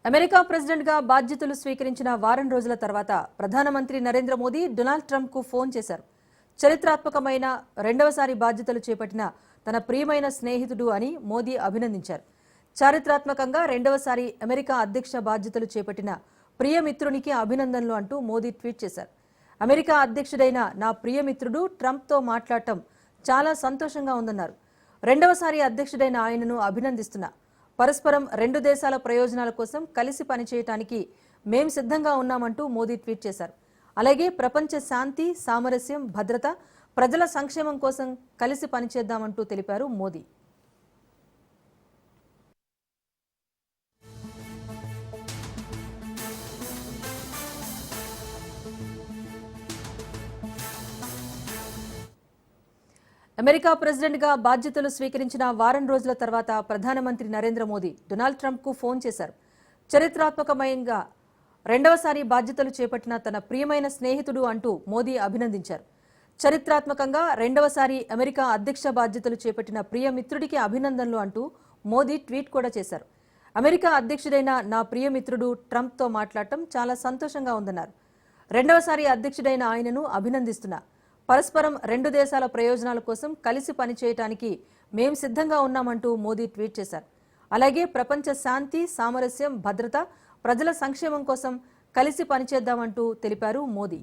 America president గా బాధ్యతలు స్వీకరించిన వారం రోజుల తర్వాత ప్రధానమంత్రి నరేంద్ర మోదీ డొనాల్డ్ ట్రంప్ కు ఫోన్ చేశారు. చరిత్రాత్మకమైన రెండవసారి బాధ్యతలు చేపట్టిన తన ప్రియమైన స్నేహితుడు అని మోదీ అభినందించారు. చారిత్రాత్మకంగా రెండవసారి అమెరికా అధ్యక్ష బాధ్యతలు చేపట్టిన ప్రియమిత్రునికి అభినందనలు అంటూ మోదీ ట్వీట్ చేశారు. అమెరికా అధ్యక్షుడైన నా ప్రియమిత్రుడు ట్రంప్తో మాట్లాడటం చాలా సంతోషంగా ఉందన్నారు. రెండవసారి అధ్యక్షుడైన ఆయనను అభినందిస్తున్నా. పరస్పరం రెండు దేశాల ప్రయోజనాల కోసం కలిసి పనిచేయడానికి మేం సిద్ధంగా ఉన్నామంటూ మోదీ ట్వీట్ చేశారు. అలాగే ప్రపంచ శాంతి, సామరస్యం, భద్రత, ప్రజల సంక్షేమం కోసం కలిసి పనిచేద్దామంటూ తెలిపారు మోదీ. అమెరికా ప్రెసిడెంట్ గా బాధ్యతలు స్వీకరించిన వారం రోజుల తర్వాత ప్రధానమంత్రి నరేంద్ర మోదీ డొనాల్డ్ ట్రంప్ కు ఫోన్ చేశారు. చరిత్రాత్మకమైన రెండవసారి బాధ్యతలు చేపట్టిన తన ప్రియమైన స్నేహితుడు అంటూ మోదీ అభినందించారు. చరిత్రాత్మకంగా రెండవసారి అమెరికా అధ్యక్ష బాధ్యతలు చేపట్టిన ప్రియమిత్రుడికి అభినందనలు అంటూ మోదీ ట్వీట్ కూడా చేశారు. అమెరికా అధ్యక్షుడైన నా ప్రియమిత్రుడు ట్రంప్తో మాట్లాడటం చాలా సంతోషంగా ఉందన్నారు. రెండవసారి అధ్యక్షుడైన ఆయనను అభినందిస్తున్నా. పరస్పరం రెండు దేశాల ప్రయోజనాల కోసం కలిసి పనిచేయడానికి మేం సిద్ధంగా ఉన్నామంటూ మోదీ ట్వీట్ చేశారు. అలాగే ప్రపంచ శాంతి, సామరస్యం, భద్రత, ప్రజల సంక్షేమం కోసం కలిసి పనిచేద్దామంటూ తెలిపారు మోదీ.